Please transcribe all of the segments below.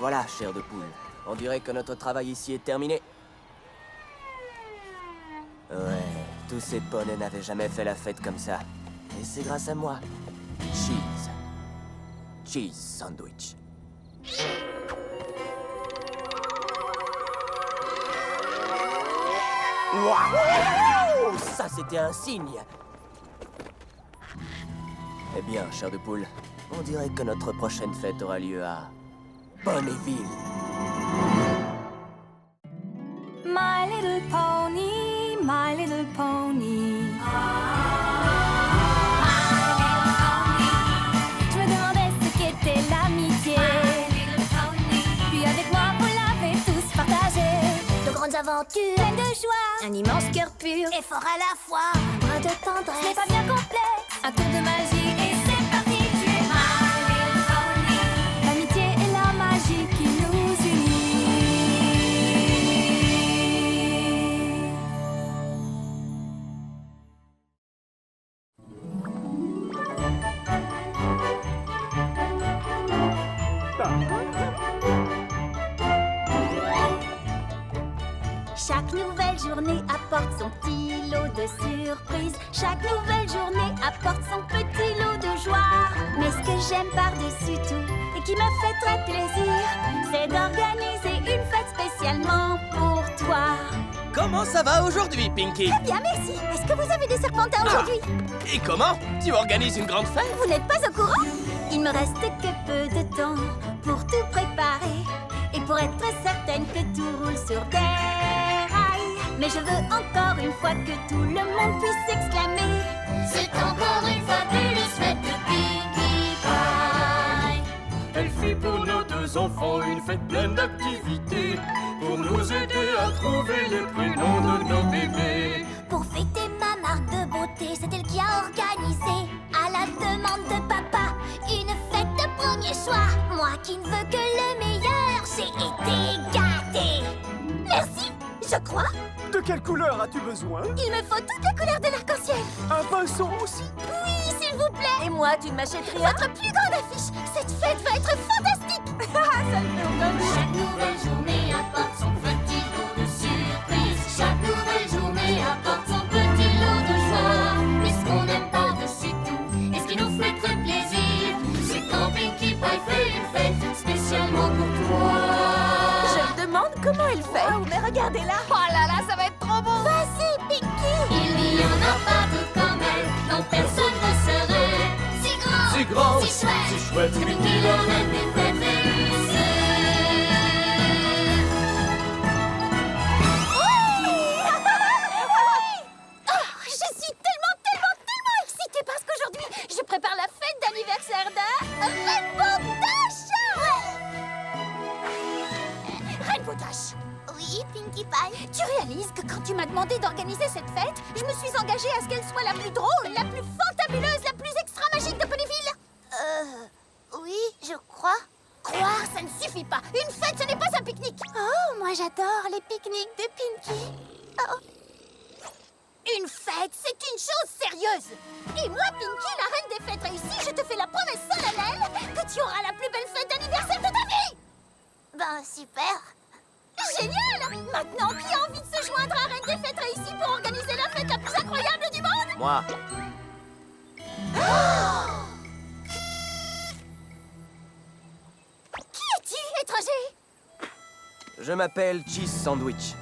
voilà, chair de poule. On dirait que notre travail ici est terminé. Ouais, tous ces poneys n'avaient jamais fait la fête comme ça. Et c'est grâce à moi. Cheese. Cheese sandwich. Waouh! Ça, c'était un signe. Eh bien, chair de poule, on dirait que notre prochaine fête aura lieu à Ponyville. My little pony, my little pony. Je me demandais ce qu'était l'amitié. Puis avec moi, vous l'avez tous partagé. De grandes aventures, Pleine de joie, un immense cœur pur, et fort à la fois. un brin de Ce n'est tendresse. pas bien complexe, un tour de magie et c'est parti. Tu es my little pony. L'amitié et la magie qui nous unit. Chaque nouvelle journée apporte son petit lot de surprises. Chaque nouvelle journée apporte son petit lot de joie. Mais ce que j'aime par-dessus tout et qui me fait très plaisir, c'est d'organiser une fête spécialement pour toi. Comment ça va aujourd'hui, Pinky? Bien, merci. Est-ce que vous avez des serpentins aujourd'hui? Et comment? Tu organises une grande fête? Vous n'êtes pas au courant? Il me reste que peu de temps pour tout préparer et pour être certaine que tout roule sur des rails. Mais je veux encore une fois que tout le monde puisse exclamer: c'est encore une fabuleuse fête de Pinkie Pie. Elle fit pour nos deux enfants une fête pleine d'activités, pour nous aider à trouver les prénoms de nos bébés. Pour fêter ma marque de beauté, c'est elle qui a organisé, à la demande de papa, une fête de premier choix. Moi qui ne veux que le meilleur, j'ai été gâtée. Merci, je crois. De quelle couleur as-tu besoin? Il me faut toutes les couleurs de l'arc-en-ciel. Un pinceau aussi? Oui, s'il vous plaît. Et moi, tu ne m'achètes rien? Votre plus grande affiche. Cette fête va être fantastique. Ça me fait entendu. Chaque nouvelle journée apporte son petit lot de surprises. Chaque nouvelle journée apporte son petit lot de joie. Mais ce qu'on aime par-dessus tout, et ce qui nous fait très plaisir, c'est quand Pinkie Pie fait une fête spécialement pour toi. Je me demande comment elle fait. Oh, mais regardez-la. Oh là là, ça va être trop beau. Vas-y, Pinkie. Il n'y en a pas d'autre comme elle, non personne ne serait si grand, Si grand, si chouette, si chouette, Pinkie la reine des fêtes réussies. Je suis tellement excitée parce qu'aujourd'hui, je prépare la fête d'anniversaire d'un Rainbow Dash. Rainbow Dash. Oui, Pinkie Pie. Tu réalises que quand tu m'as demandé d'organiser cette fête, je me suis engagée à ce qu'elle soit la plus drôle, la plus fantabuleuse, la plus extra magique de Ponyville. Oui, je crois. Croire, ça ne suffit pas. Une fête, ce n'est pas un pique-nique. Oh, moi j'adore les pique-niques de Pinkie. Oh. Une fête, c'est une chose sérieuse. Et moi, Pinkie, la reine des fêtes réussies, je te fais la promesse solennelle que tu auras la plus belle fête d'anniversaire de ta vie. Ben, super. Génial! Maintenant, qui a envie de se joindre à Reine des Fêtes réussies pour organiser la fête la plus incroyable du monde? Moi. Qui es-tu, étranger? Je m'appelle Cheese Sandwich.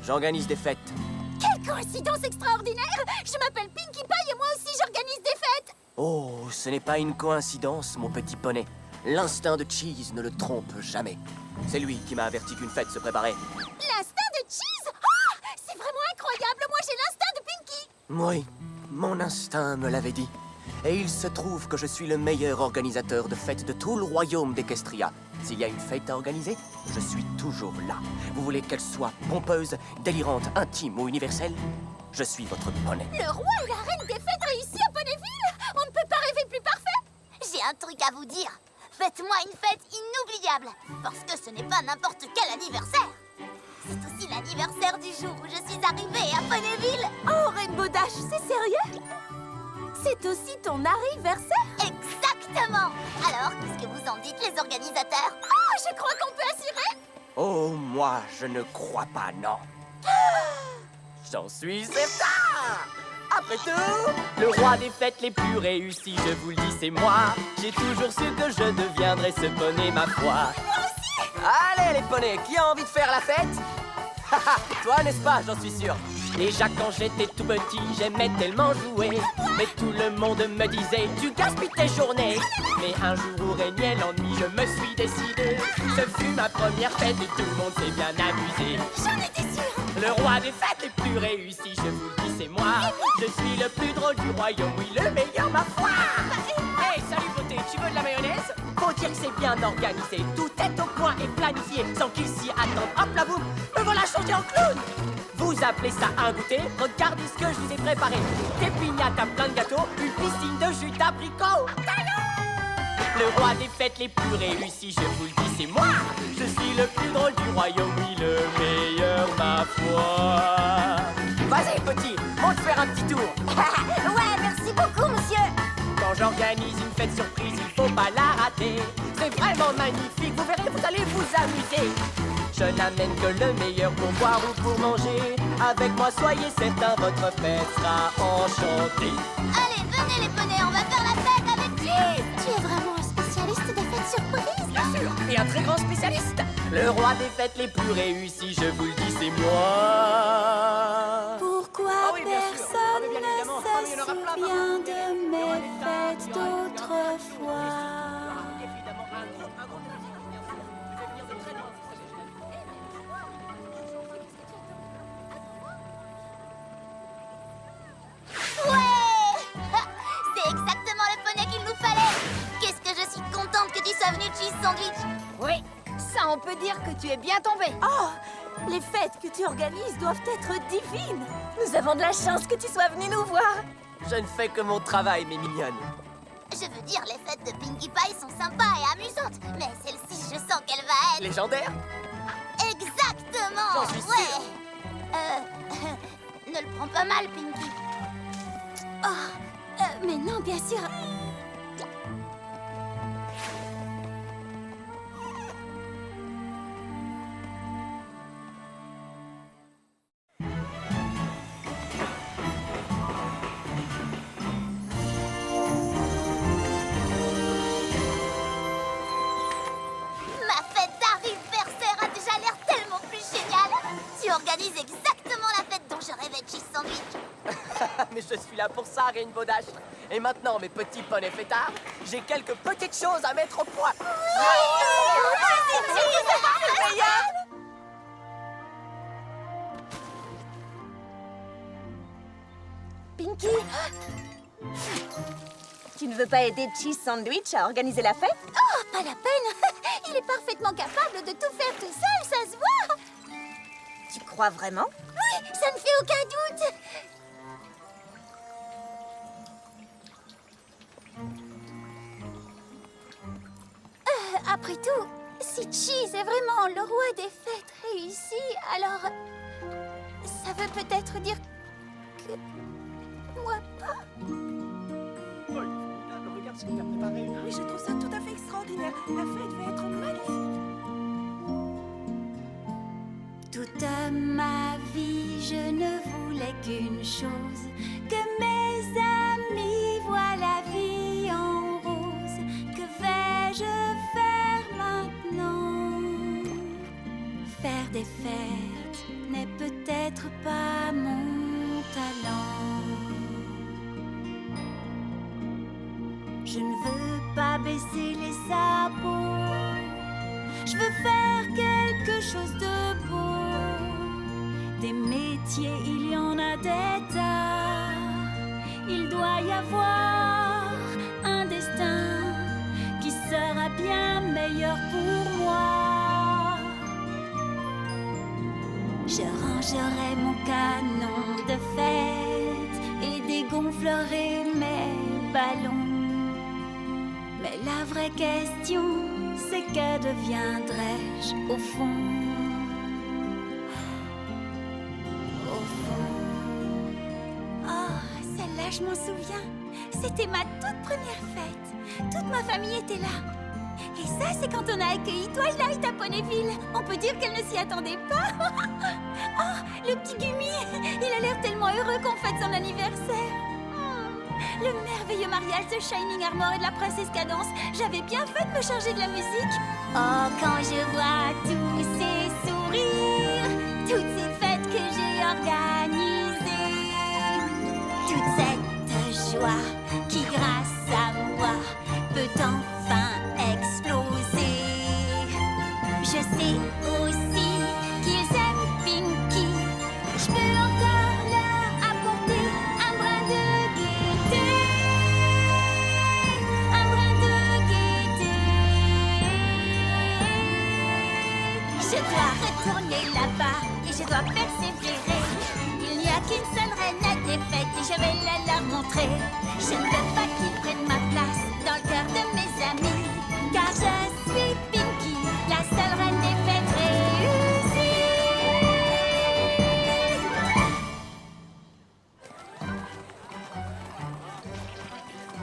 J'organise des fêtes. Quelle coïncidence extraordinaire! Je m'appelle Pinkie Pie et moi aussi j'organise des fêtes! Oh, ce n'est pas une coïncidence, mon petit poney. L'instinct de Cheese ne le trompe jamais. C'est lui qui m'a averti qu'une fête se préparait. L'instinct de Cheese? Ah! C'est vraiment incroyable! Moi j'ai l'instinct de Pinkie! Oui, mon instinct me l'avait dit. Et il se trouve que je suis le meilleur organisateur de fêtes de tout le royaume d'Equestria. S'il y a une fête à organiser, je suis toujours là. Vous voulez qu'elle soit pompeuse, délirante, intime ou universelle? Je suis votre poney. Le roi et la reine des fêtes réussies à Ponyville! On ne peut pas rêver plus parfait! J'ai un truc à vous dire. Faites-moi une fête inoubliable, parce que ce n'est pas n'importe quel anniversaire. C'est aussi l'anniversaire du jour où je suis arrivée à Ponyville. Oh, Rainbow Dash, c'est sérieux? C'est aussi ton anniversaire? Exactement. Exactement. Alors, qu'est-ce que vous en dites, les organisateurs? Oh, je crois qu'on peut assurer. Oh, moi, je ne crois pas, non. J'en suis certain. Après tout, le roi des fêtes les plus réussies, je vous le dis, c'est moi. J'ai toujours su que je deviendrais ce poney, ma foi. Moi aussi. Allez, les poneys, qui a envie de faire la fête? Toi, n'est-ce pas, j'en suis sûr. Déjà, quand j'étais tout petit, j'aimais tellement jouer. Mais tout le monde me disait, tu gaspilles tes journées. Mais un jour où régnait l'ennui, je me suis décidé. Ce fut ma première fête et tout le monde s'est bien amusé. J'en étais sûre. Le roi des fêtes les plus réussis, je vous le dis, c'est moi. Je suis le plus drôle du royaume, oui, le meilleur, ma foi. Hey, salut beauté, tu veux de la mayonnaise? Faut dire que c'est bien organisé, tout est au point et planifié, sans qu'il s'y attende. Hop la boum, me voilà changé en clown. Vous appelez ça un goûter? Regardez ce que je vous ai préparé. Des pignates à plein de gâteaux, une piscine de jus d'abricot. Le roi des fêtes les plus réussis, je vous le dis, c'est moi. Je suis le plus drôle du royaume, oui, le meilleur, ma foi. Vas-y, petit, monte faire un petit tour. Ouais, merci beaucoup, monsieur. Quand j'organise une fête surprise, il faut pas la rater. C'est vraiment magnifique, vous verrez, vous allez vous amuser. Je n'amène que le meilleur pour boire ou pour manger. Avec moi, soyez certains, votre fête sera enchantée. Allez, venez les poneys, on va faire la fête avec Cheese. Tu es vraiment un spécialiste des fêtes surprises. Bien sûr, et un très grand spécialiste. Le roi des fêtes les plus réussis, je vous le dis, c'est moi. Pourquoi Ah oui, bien sûr. personne Ah, mais bien évidemment. Ah, mais il y en aura ne plein, se plein. souvient de mes fêtes d'autrefois? Évidemment, un gros Ouais. C'est exactement le poney qu'il nous fallait. Qu'est-ce que je suis contente que tu sois venu, Cheese Sandwich. Oui, ça on peut dire que tu es bien tombé. Oh, les fêtes que tu organises doivent être divines. Nous avons de la chance que tu sois venu nous voir. Je ne fais que mon travail, mes mignonnes. Je veux dire, les fêtes de Pinkie Pie sont sympas et amusantes, mais celle-ci, je sens qu'elle va être... Légendaire? Exactement. J'en suis ouais. sûre. Ne le prends pas mal, Pinkie. Oh, mais non, bien sûr. Ma fête d'anniversaire a déjà l'air tellement plus géniale. Tu organises exactement la fête dont je rêvais, Cheese Sandwich. Mais je suis là pour ça, Rainbow Dash. Et maintenant, mes petits poneys fêtards, j'ai quelques petites choses à mettre au point. Pinky, tu ne veux pas aider Cheese Sandwich à organiser la fête? Oh, pas la peine. Il est parfaitement capable de tout faire tout seul, ça se voit. Tu crois vraiment? Oui, ça ne fait aucun doute. Après tout, si Cheese est vraiment le roi des fêtes réussi, alors ça veut peut-être dire que moi pas. Regarde ce qu'il a préparé. Oui, je trouve ça tout à fait extraordinaire. La fête va être magnifique. Toute ma vie, je ne voulais qu'une chose, que mes amis voient la vie en rose. Que vais-je faire maintenant? Faire des fêtes n'est peut-être pas mon talent. Je ne veux pas baisser les sabots. Je veux faire quelque chose de beau. Des métiers, il y en a des tas. Il doit y avoir un destin qui sera bien meilleur pour moi. Je rangerai mon canon de fête et dégonflerai mes ballons. Mais la vraie question, c'est que deviendrai-je au fond? Au fond. Oh, celle-là, je m'en souviens. C'était ma toute première fête. Toute ma famille était là. Et ça, c'est quand on a accueilli Twilight à Ponyville. On peut dire qu'elle ne s'y attendait pas. Oh, le petit Gumi, il a l'air tellement heureux qu'on fête son anniversaire. Le merveilleux mariage de Shining Armor et de la princesse Cadence. J'avais bien fait de me charger de la musique. Oh, quand je vois tous ces sourires, toutes ces fêtes que j'ai organisées, toute cette joie qui, grâce à moi, peut enfin exploser. Je sais aussi qu'ils aiment Pinky. Je peux encore leur apporter un brin de gaieté. Un brin de gaieté. Je dois retourner là-bas et je dois persévérer. Il n'y a qu'une seule reine à des fêtes et je vais la leur montrer. Je ne veux pas qu'ils prennent ma place dans le cœur de mes amis, car je suis Pinky, la seule reine des fêtes réussies.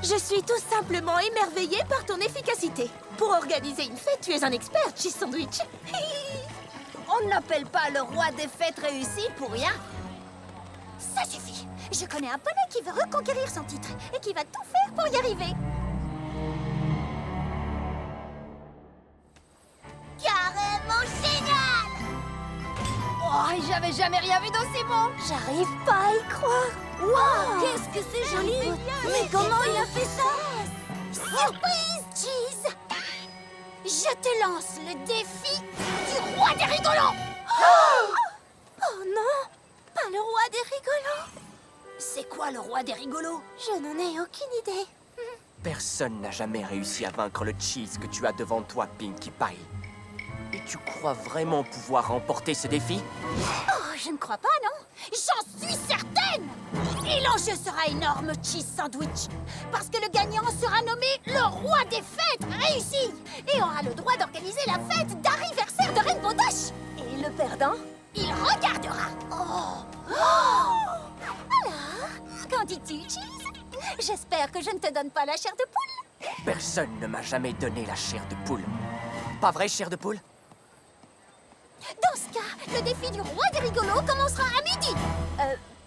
Je suis tout simplement émerveillée par ton efficacité. Pour organiser une fête, tu es un expert, Cheese Sandwich. On n'appelle pas le roi des fêtes réussies pour rien. Ça suffit. Je connais un poney qui veut reconquérir son titre et qui va tout faire pour y arriver. Carrément génial! Oh, j'avais jamais rien vu d'aussi bon. J'arrive pas à y croire. Wow! Qu'est-ce que c'est joli! Mais comment il a fait ça? Surprise, Cheese! Je te lance le défi du roi des rigolos! Oh non! Pas le roi des rigolos! C'est quoi le roi des rigolos? Je n'en ai aucune idée. Personne n'a jamais réussi à vaincre le cheese que tu as devant toi, Pinkie Pie. Et tu crois vraiment pouvoir remporter ce défi? Oh, je ne crois pas, non? J'en suis certaine! Et l'enjeu sera énorme, Cheese Sandwich. Parce que le gagnant sera nommé le roi des fêtes réussi et aura le droit d'organiser la fête d'anniversaire de Rainbow Dash. Et le perdant? Il regardera. Alors, qu'en dis-tu, Cheese? J'espère que je ne te donne pas la chair de poule. Personne ne m'a jamais donné la chair de poule. Pas vrai, chair de poule? Dans ce cas, le défi du roi des rigolos commencera à midi.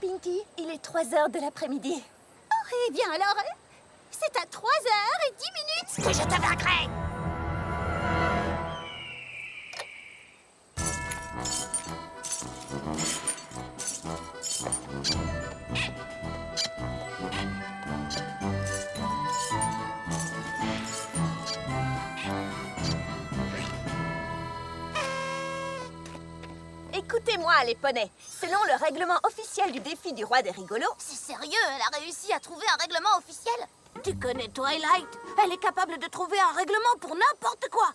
Pinky, il est 3h de l'après-midi. Oh, eh bien alors, c'est à 3h10 que je te vaincrai. Écoutez-moi, les poneys. Selon le règlement officiel du défi du roi des rigolos... C'est sérieux, elle a réussi à trouver un règlement officiel? Tu connais Twilight? Elle est capable de trouver un règlement pour n'importe quoi.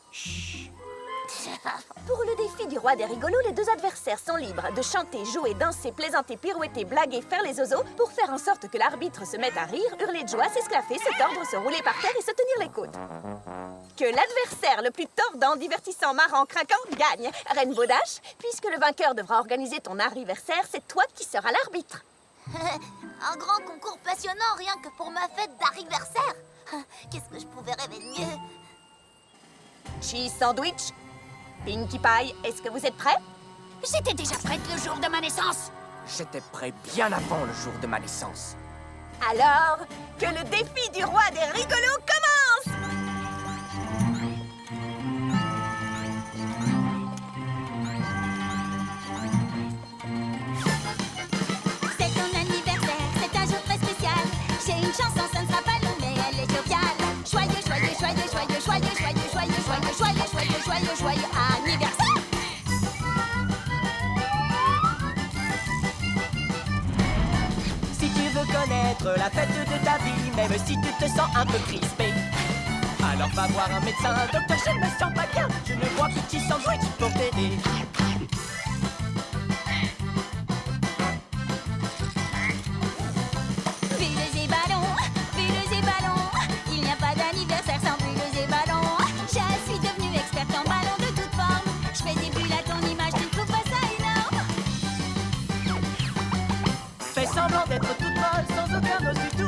Pour le défi du roi des rigolos, les deux adversaires sont libres de chanter, jouer, danser, plaisanter, pirouetter, blaguer, faire les ozos pour faire en sorte que l'arbitre se mette à rire, hurler de joie, s'esclaffer, se tordre, se rouler par terre et se tenir les côtes. Que l'adversaire le plus tordant, divertissant, marrant, craquant gagne. Rainbow Dash, puisque le vainqueur devra organiser ton anniversaire, c'est toi qui seras l'arbitre. Un grand concours passionnant rien que pour ma fête d'anniversaire. Qu'est-ce que je pouvais rêver de mieux? Cheese Sandwich, Pinkie Pie, est-ce que vous êtes prêts? J'étais déjà prête le jour de ma naissance. J'étais prêt bien avant le jour de ma naissance. Alors, que le défi du roi des rigolos commence! C'est ton anniversaire, c'est un jour très spécial. J'ai une chanson, ça ne sera pas long, mais elle est joviale. Joyeux, joyeux, joyeux, joyeux, joyeux, joyeux, joyeux, joyeux, joyeux, joyeux, joyeux, joyeux anniversaire! Si tu veux connaître la fête de ta vie, même si tu te sens un peu crispé, alors va voir un médecin. Docteur, je ne me sens pas bien, je ne vois que Cheese Sandwich pour t'aider. Bulles et ballons, il n'y a pas d'anniversaire sans bulles et ballons. Je suis devenue experte en ballons de toutes formes. Je fais des bulles à ton image, tu ne trouves pas ça énorme? Fais semblant d'être toute molle, sans aucun os du tout.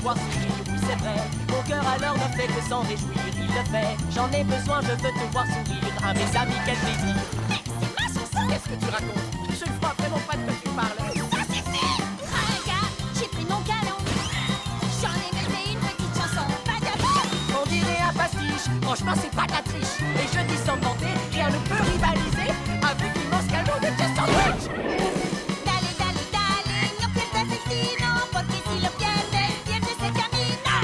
voir sourire, oui c'est vrai. Mon cœur alors ne fait que s'en réjouir, il le fait. J'en ai besoin, je veux te voir sourire. À mes amis, quel plaisir. Mais c'est ma chanson! Qu'est-ce que tu racontes? Je ne crois vraiment pas de quoi tu parles. Ça c'est fait! Regarde, j'ai pris mon canon. J'en ai même fait une petite chanson, pas d'abord! On dirait un pastiche, franchement c'est pas de la triche. Et je dis sans demander, rien ne peut rivaliser avec l'immense canon de Chess Sandwich. Dale, dale, dale, no pierdas el tino, porque si lo pierdes, pierdes el camino.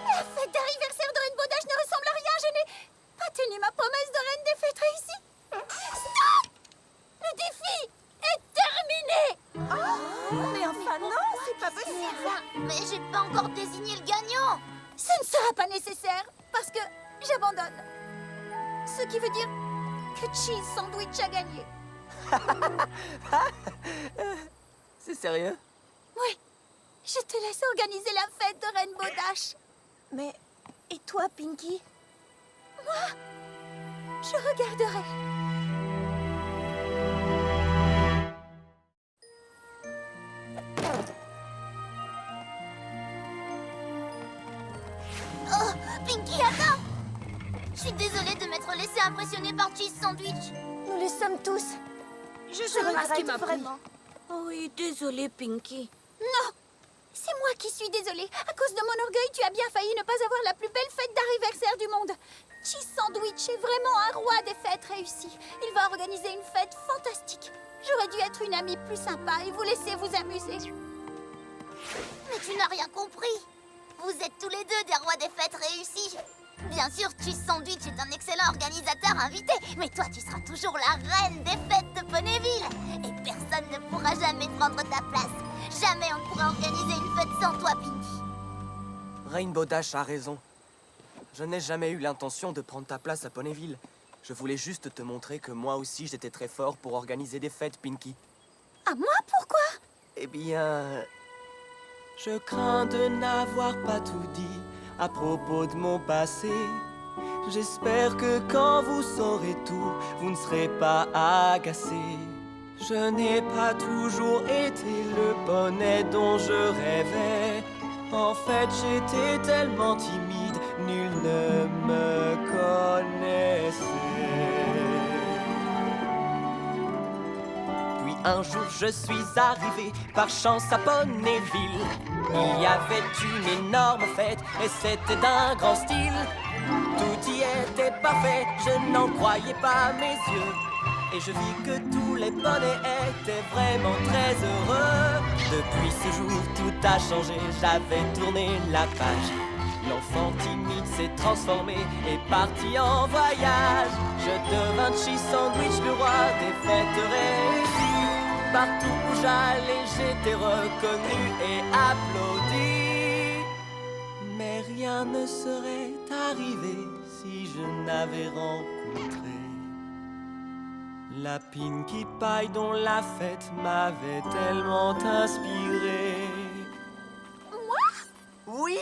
La fête d'anniversaire de Rainbow Dash ne ressemble à rien. Je n'ai pas tenu ma promesse de reine des fêtes réussie. Stop! Le défi est terminé. Mais enfin, non, c'est pas possible. Mais j'ai pas encore désigné le gagnant. Ce ne sera pas nécessaire parce que j'abandonne. Ce qui veut dire que Cheese Sandwich a gagné. C'est sérieux? Oui, je te laisse organiser la fête de Rainbow Dash. Mais, et toi, Pinky? Je regarderai. Oh, Pinky, attends! Je suis désolée de m'être laissée impressionner par Cheese Sandwich. Nous le sommes tous. Je regrette vraiment. Oh oui, désolée, Pinky. Non! C'est moi qui suis désolée. À cause de mon orgueil, tu as bien failli ne pas avoir la plus belle fête d'anniversaire du monde. Cheese Sandwich est vraiment un roi des fêtes réussies. Il va organiser une fête fantastique. J'aurais dû être une amie plus sympa et vous laisser vous amuser. Mais tu n'as rien compris. Vous êtes tous les deux des rois des fêtes réussies. Bien sûr, Cheese Sandwich est un excellent organisateur invité, mais toi, tu seras toujours la reine des fêtes de Ponyville. Et personne ne pourra jamais prendre ta place. Jamais on ne pourra organiser une fête sans toi, Pinky. Rainbow Dash a raison. Je n'ai jamais eu l'intention de prendre ta place à Ponyville. Je voulais juste te montrer que moi aussi j'étais très fort pour organiser des fêtes, Pinky. À moi, pourquoi? Eh bien... Je crains de n'avoir pas tout dit à propos de mon passé. J'espère que quand vous saurez tout, vous ne serez pas agacés. Je n'ai pas toujours été le bonnet dont je rêvais. En fait, j'étais tellement timide, nul ne me connaissait. Puis un jour, je suis arrivé par chance à Ponyville. Il y avait une énorme fête et c'était d'un grand style. Tout y était parfait, je n'en croyais pas mes yeux. Et je vis que tous les poneys étaient vraiment très heureux. Depuis ce jour, tout a changé, j'avais tourné la page. L'enfant timide s'est transformé et parti en voyage. Je devins Cheese Sandwich, le roi des fêtes réussies. Partout où j'allais, j'étais reconnu et applaudi. Mais rien ne serait arrivé si je n'avais rencontré la Pinkie Pie dont la fête m'avait tellement inspiré. Oui!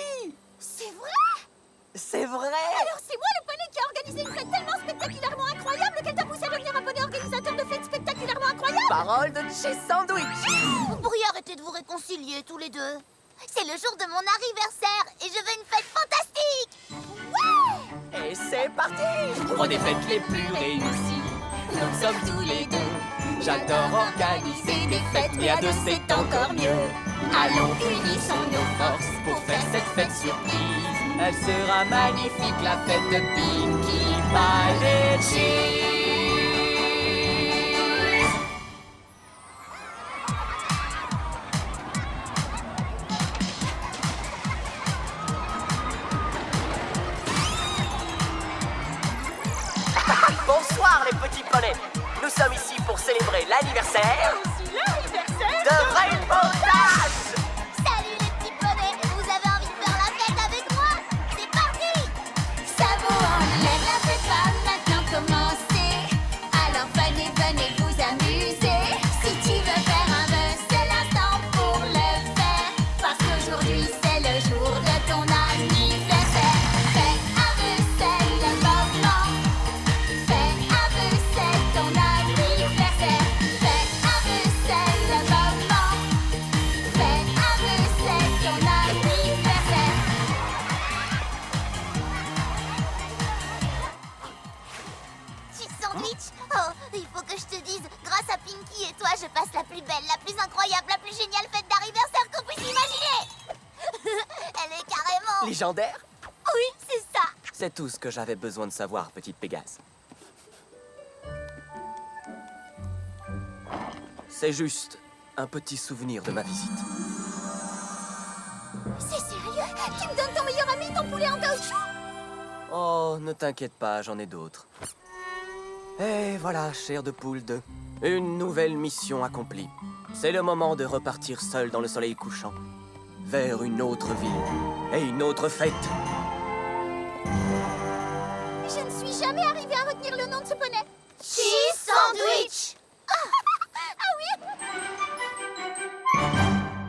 C'est vrai? C'est vrai! Alors c'est moi le poney qui a organisé une fête tellement spectaculairement incroyable qu'elle t'a poussé à devenir un poney organisateur de fêtes spectaculairement incroyables? Parole de Cheese Sandwich! Vous pourriez arrêter de vous réconcilier tous les deux. C'est le jour de mon anniversaire et je veux une fête fantastique! Ouais! Et c'est parti! Pour des fêtes les plus réussies, nous sommes tous les deux. J'adore organiser des fêtes, mais à deux c'est encore mieux. Allons, unissons nos forces pour faire cette fête surprise. Elle sera magnifique, la fête de Pinkie Pie et Cheese. Bonsoir les petits poneys! Nous sommes ici pour célébrer l'anniversaire de Rainbow Dash! Salut les petits poneys! Vous avez envie de faire la fête avec moi? C'est parti! Ça vaut en l'air, la fête va maintenant commencer. Alors venez, venez vous amuser. Si tu veux faire un vœu, c'est l'instant pour le faire. Parce qu'aujourd'hui c'est le jour de ton anniversaire. la plus incroyable, la plus géniale fête d'anniversaire qu'on puisse imaginer. Elle est carrément... Légendaire? Oui, c'est ça. C'est tout ce que j'avais besoin de savoir, petite Pégase. C'est juste un petit souvenir de ma visite. C'est sérieux? Tu me donnes ton meilleur ami, ton poulet en caoutchouc? Oh, ne t'inquiète pas, j'en ai d'autres. Et voilà, chair de poule 2. Une nouvelle mission accomplie. C'est le moment de repartir seul dans le soleil couchant. Vers une autre ville et une autre fête. Je ne suis jamais arrivée à retenir le nom de ce poney. Cheese Sandwich.